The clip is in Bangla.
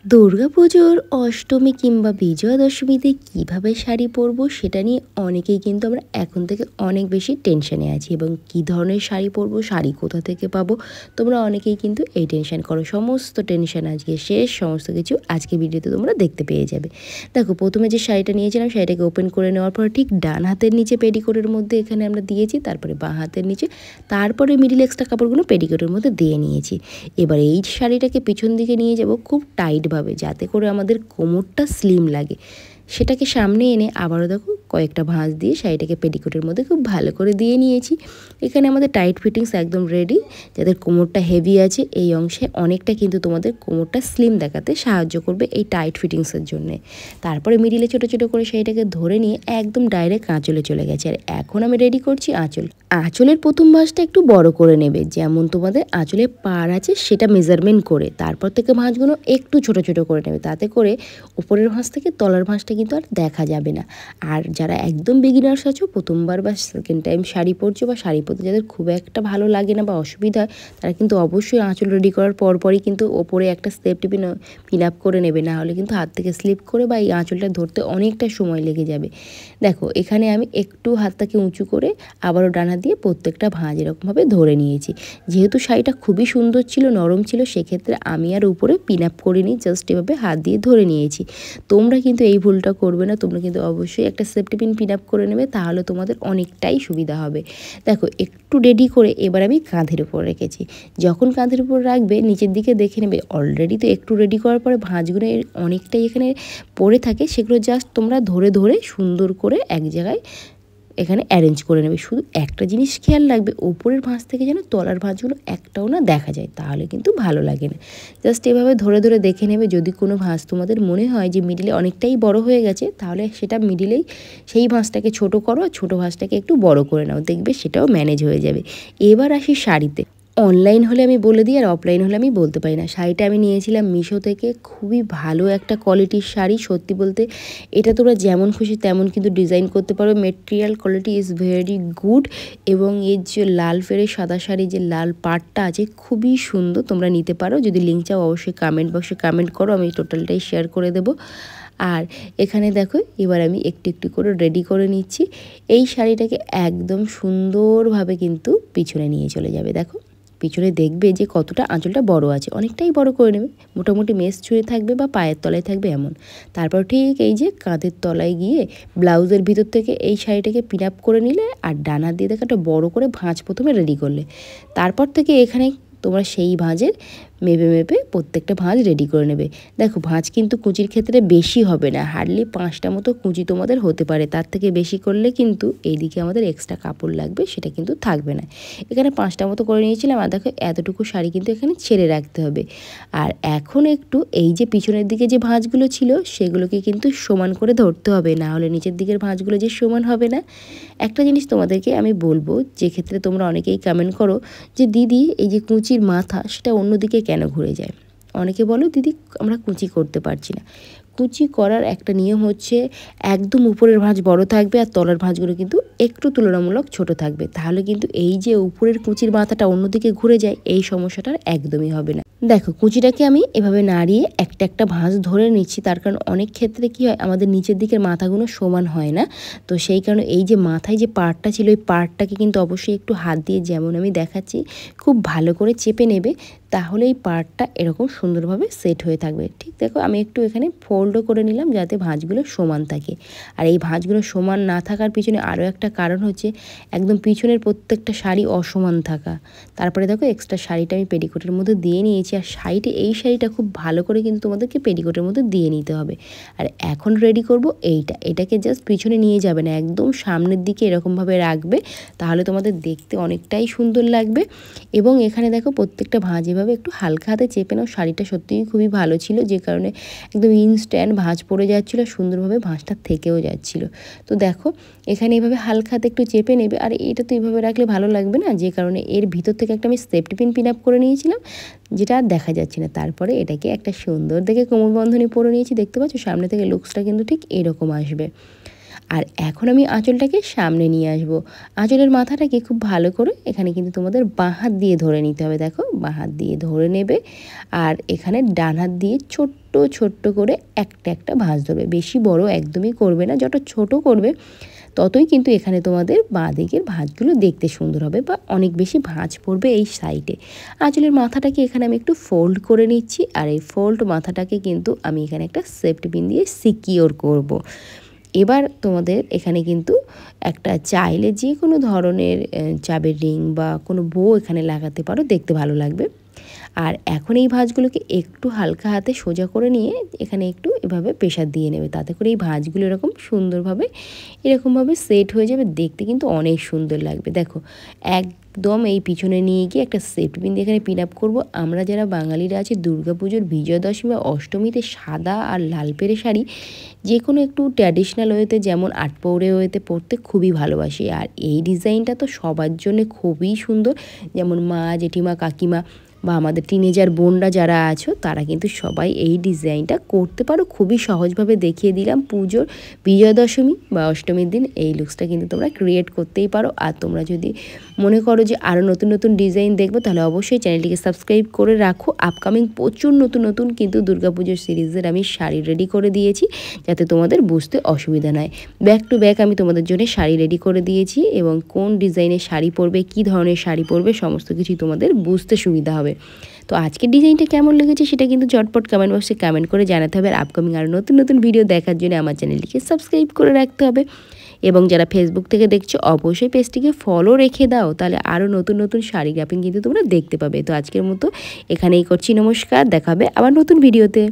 দুর্গাপুজোর অষ্টমী কিংবা বিজয়া দশমীতে কীভাবে শাড়ি পরবো সেটা নিয়ে অনেকেই কিন্তু আমরা এখন থেকে অনেক বেশি টেনশনে আছি এবং কী ধরনের শাড়ি পরবো, শাড়ি কোথা থেকে পাবো, তোমরা অনেকেই কিন্তু এই টেনশন করো। সমস্ত টেনশন আজকে শেষ, সমস্ত কিছু আজকে ভিডিওতে তোমরা দেখতে পেয়ে যাবে। দেখো, প্রথমে যে শাড়িটা নিয়েছিলাম শাড়িটাকে ওপেন করে নেওয়ার পর ঠিক ডান হাতের নিচে পেটিকোটের মধ্যে এখানে আমরা দিয়েছি, তারপরে বাঁ হাতের নিচে, তারপরে মিডিল এক্সট্রা কাপড়গুলো পেটিকোটের মধ্যে দিয়ে নিয়েছি। এবার এই শাড়িটাকে পিছন দিকে নিয়ে যাব খুব টাইট যাতে করে আমাদের কোমরটা স্লিম লাগে। সেটাকে সামনে এনে আবারও দেখো কয়েকটা ভাঁজ দিয়ে শাড়িটাকে পেটিকোটের মধ্যে খুব ভালো করে দিয়ে নিয়েছি। এখানে আমাদের টাইট ফিটিংস একদম রেডি। যাদের কোমরটা হেভি আছে এই অংশে অনেকটা কিন্তু তোমাদের কোমরটা স্লিম দেখাতে সাহায্য করবে এই টাইট ফিটিংসের জন্যে। তারপরে মিডিলে ছোটো ছোটো করে শাড়িটাকে ধরে নিয়ে একদম ডাইরেক্ট আঁচলে চলে গেছে। আর এখন আমি রেডি করছি আঁচল। আঁচলের প্রথম ভাঁজটা একটু বড় করে নেবে, যেমন তোমাদের আঁচলে পাড় আছে সেটা মেজারমেন্ট করে, তারপর থেকে ভাঁজগুলো একটু ছোট ছোট করে নেবে, তাতে করে উপরের ভাঁজ থেকে তলার ভাঁজটা কিন্তু আর দেখা যাবে না। আর যারা একদম বিগিনার্স আছো, প্রথমবার বা সেকেন্ড টাইম শাড়ি পরছো বা শাড়ি পরতে যাদের খুব একটা ভালো লাগে না বা অসুবিধা হয়, তারা কিন্তু অবশ্যই আঁচল রেডি করার পরপরই কিন্তু ওপরে একটা স্টেপ টিপে পিন আপ করে নেবে, না হলে কিন্তু হাত থেকে স্লিপ করে বা এই আঁচলটা ধরতে অনেকটা সময় লেগে যাবে। দেখো, এখানে আমি একটু হাতটাকে উঁচু করে আবারও ডানা দিয়ে প্রত্যেকটা ভাঁজ এরকমভাবে ধরে নিয়েছি। যেহেতু শাড়িটা খুবই সুন্দর ছিল, নরম ছিল, সেক্ষেত্রে আমি আর উপরে পিন আপ করিনি, জাস্ট এভাবে হাত দিয়ে ধরে নিয়েছি। তোমরা কিন্তু এই ভুলটা করবে না, তোমরা কিন্তু অবশ্যই একটা সেফটি পিন আপ করে নেবে, তাহলে তোমাদের অনেকটাই সুবিধা হবে। দেখো, একটু রেডি করে এবার আমি কাঁধের উপর রেখেছি। যখন কাঁধের উপর রাখবে নিচের দিকে দেখে নেবে, অলরেডি তো একটু রেডি করার পরে ভাঁজগুলো অনেকটাই এখানে পড়ে থাকে, সেগুলো জাস্ট তোমরা ধরে ধরে সুন্দর করে এক জায়গায় এখানে অ্যারেঞ্জ করে নেবে। শুধু একটা জিনিস খেয়াল রাখবে, ওপরের ভাঁজ থেকে যেন তলার ভাঁজগুলো একটাও না দেখা যায়, তাহলে কিন্তু ভালো লাগে না। জাস্ট এভাবে ধরে ধরে দেখে নেবে। যদি কোনো ভাঁজ তোমাদের মনে হয় যে মিডিলে অনেকটাই বড় হয়ে গেছে, তাহলে সেটা মিডিলেই সেই ভাঁজটাকে ছোট করো আর ছোটো ভাঁজটাকে একটু বড় করে নাও, দেখবে সেটাও ম্যানেজ হয়ে যাবে। এবার আসি শাড়িতে। অনলাইন হলে আমি বলে দিই আর অফলাইন হলে আমি বলতে পারি না। শাড়িটা আমি নিয়েছিলাম মিশো থেকে, খুবই ভালো একটা কোয়ালিটির শাড়ি। সত্যি বলতে এটা তোমরা যেমন খুশি তেমন কিন্তু ডিজাইন করতে পারো। Material quality is very good এবং এর যে লাল ফেরে সাদা শাড়ি যে লাল পাড়টা আছে খুবই সুন্দর, তোমরা নিতে পারো। যদি লিঙ্ক চাও অবশ্যই কমেন্ট বক্সে কমেন্ট করো, আমি টোটালটাই শেয়ার করে দেবো। আর এখানে দেখো, এবার আমি একটু একটু করে রেডি করে নিচ্ছি। এই শাড়িটাকে একদম সুন্দরভাবে কিন্তু পিছনে নিয়ে চলে যাবে। দেখো, পিছনে দেখবে যে কতটা আঁচলটা বড় আছে, অনেকটাই বড় করে নেবে, মোটামুটি মেস ছুঁয়ে থাকবে বা পায়ের তলায় থাকবে এমন। তারপর ঠিক এই যে কাঁধের তলায় গিয়ে ব্লাউজের ভিতর থেকে এই শাড়িটাকে পিন আপ করে নিলে আর ডানা দিয়ে দেখো একটা বড় করে ভাঁজ প্রথমে রেডি করলে, তারপর থেকে এখানে তোমরা সেই ভাঁজের মেপে মেপে প্রত্যেকটা ভাঁজ রেডি করে নেবে। দেখো, ভাঁজ কিন্তু কুচির ক্ষেত্রে বেশি হবে না, হার্ডলি 5টা মতো কুচি তোমাদের হতে পারে, তার থেকে বেশি করলে কিন্তু এইদিকে আমাদের এক্সট্রা কাপড় লাগবে, সেটা কিন্তু থাকবে না। এখানে 5টা মতো করে নিয়েছিলাম। আর দেখো, এতটুকু শাড়ি কিন্তু এখানে ছেড়ে রাখতে হবে। আর এখন একটু এই যে পিছনের দিকে যে ভাঁজগুলো ছিল সেগুলোকে কিন্তু সমান করে ধরতে হবে, না হলে নিচের দিকের ভাঁজগুলো যে সমান হবে না। একটা জিনিস তোমাদেরকে আমি বলবো, যে ক্ষেত্রে তোমরা অনেকেই কমেন্ট করো যে দিদি এই যে কুচির মাথা সেটা অন্যদিকে কেন ঘুরে যায়। অনেকে বলো দিদি আমরা কুচি করতে পারছি না। কুচি করার একটা নিয়ম হচ্ছে, একদম উপরের ভাঁজ বড় থাকবে আর তলার ভাঁজগুলো কিন্তু একটু তুলনামূলক ছোট থাকবে, তাহলে কিন্তু এই যে উপরের কুচির মাথাটা অন্যদিকে ঘুরে যায় এই সমস্যাটার একদমই হবে না। দেখো, কুচিটাকে আমি এভাবে নাড়িয়ে একটা একটা ভাঁজ ধরে নিচ্ছি, তার কারণ অনেক ক্ষেত্রে কি হয় আমাদের নিচের দিকের মাথাগুলো সমান হয় না, তো সেই কারণে এই যে মাথায় যে পার্টটা ছিল ওই পার্টটাকে কিন্তু অবশ্যই একটু হাত দিয়ে, যেমন আমি দেখাচ্ছি, খুব ভালো করে চেপে নেবে, তাহলে এই পার্টটা এরকম সুন্দরভাবে সেট হয়ে থাকবে। ঠিক দেখো, আমি একটু এখানে ফোল্ডও করে নিলাম যাতে ভাঁজগুলো সমান থাকে। আর এই ভাঁজগুলো সমান না থাকার পিছনে আরও একটা কারণ হচ্ছে একদম পিছনের প্রত্যেকটা শাড়ি অসমান থাকা। তারপরে দেখো, এক্সট্রা শাড়িটা আমি পেটিকোটের মধ্যে দিয়ে নিয়েছি। আর এই শাড়িটা খুব ভালো করে কিন্তু তোমাদেরকে পেটিকোটের মধ্যে দিয়ে নিতে হবে। আর এখন রেডি করব এটাকে জাস্ট পিছনে নিয়ে যাবে না, একদম সামনের দিকে এরকমভাবে রাখবে, তাহলে তোমাদের দেখতে অনেকটাই সুন্দর লাগবে। এবং এখানে দেখো, প্রত্যেকটা ভাঁজ এভাবে একটু হালকা হাতে চেপে নাও। শাড়িটা সত্যিই খুবই ভালো ছিল, যে কারণে একদম ইনস্ট্যান্ট ভাঁজ পড়ে যাচ্ছিলো, সুন্দরভাবে ভাঁজটা থেকেও যাচ্ছিলো। তো দেখো, এখানে এভাবে হালকা হাতে একটু চেপে নেবে। আর এটা তো এভাবে রাখলে ভালো লাগবে না, যে কারণে এর ভিতর থেকে একটা আমি সেফটি পিন আপ করে নিয়েছিলাম, যেটা আর দেখা যাচ্ছে না। তারপরে এটাকে একটা সুন্দর দেখে কোমর বন্ধনী পরে নিয়েছি, দেখতে পাচ্ছ সামনে থেকে লুকসটা কিন্তু ঠিক এরকম আসবে। আর এখন আমি আঁচলটাকে সামনে নিয়ে আসব। আঁচলের মাথাটাকে খুব ভালো করে এখানে কিন্তু তোমাদের বাঁ হাত দিয়ে ধরে নিতে হবে। দেখো বাঁ হাত দিয়ে ধরে নেবে আর এখানে ডান হাত দিয়ে ছোট্ট ছোট্ট করে একটা একটা ভাঁজ ধরবে। বেশি বড় একদমই করবে না, যত ছোট করবে ততই কিন্তু এখানে তোমাদের বাঁ দিকের ভাঁজগুলো দেখতে সুন্দর হবে বা অনেক বেশি ভাঁজ পড়বে এই সাইডে। আঁচলের মাথাটাকে এখানে আমি একটু ফোল্ড করে নিচ্ছি আর এই ফোল্ড মাথাটাকে কিন্তু আমি এখানে একটা সেফটি পিন দিয়ে সিকিওর করব। এবার তোমাদের এখানে কিন্তু একটা চাইলে যে কোনো ধরনের চাবের রিং বা কোনো বো এখানে লাগাতে পারো, দেখতে ভালো লাগবে। আর এখন এই ভাঁজগুলোকে একটু হালকা হাতে সোজা করে নিয়ে এখানে একটু এভাবে প্রেশার দিয়ে নেবে, তাতে করে এই ভাঁজগুলো এরকম সুন্দরভাবে এরকমভাবে সেট হয়ে যাবে, দেখতে কিন্তু অনেক সুন্দর লাগবে। দেখো একদম এই পিছনে নিয়ে গিয়ে একটা সেফটি পিন দিয়ে এখানে পিন আপ করবো। আমরা যারা বাঙালিরা আছি দুর্গাপুজোর বিজয়া দশমী বা অষ্টমীতে সাদা আর লাল পেরে শাড়ি যে কোনো একটু ট্র্যাডিশনাল ওয়েতে যেমন আটপৌরে ওয়েতে পরতে খুবই ভালোবাসি। আর এই ডিজাইনটা তো সবার জন্য খুবই সুন্দর, যেমন মা জেঠিমা কাকিমা বা আমাদের টিনেজার বোনরা যারা আছো তারা কিন্তু সবাই এই ডিজাইনটা করতে পারো। খুবই সহজভাবে দেখিয়ে দিলাম। পুজোর বিজয়া দশমী বা অষ্টমীর দিন এই লুকসটা কিন্তু তোমরা ক্রিয়েট করতেই পারো। আর তোমরা যদি মনে করো যে আরও নতুন নতুন ডিজাইন দেখবো তাহলে অবশ্যই চ্যানেলটিকে সাবস্ক্রাইব করে রাখো। আপকামিং প্রচুর নতুন নতুন কিন্তু দুর্গাপুজোর সিরিজের আমি শাড়ি রেডি করে দিয়েছি, যাতে তোমাদের বুঝতে অসুবিধা নয়। ব্যাক টু ব্যাক আমি তোমাদের জন্য শাড়ি রেডি করে দিয়েছি এবং কোন ডিজাইনের শাড়ি পরবে, কী ধরনের শাড়ি পরবে সমস্ত কিছুই তোমাদের বুঝতে সুবিধা হবে। তো আজকের ডিজাইনটা কেমন লেগেছে সেটা কিন্তু চটপট কমেন্ট বক্সে কমেন্ট করে জানাতে হবে। আর আপকামিং আরও নতুন নতুন ভিডিও দেখার জন্য আমার চ্যানেলটিকে সাবস্ক্রাইব করে রাখতে হবে। এবং যারা ফেসবুক থেকে দেখছো অবশ্যই পেজটিকে ফলো রেখে দাও, তাহলে আরও নতুন নতুন শাড়ি গ্রাফিং কিন্তু তোমরা দেখতে পাবে। তো আজকের মতো এখানেই করছি, নমস্কার, দেখা হবে আবার নতুন ভিডিওতে।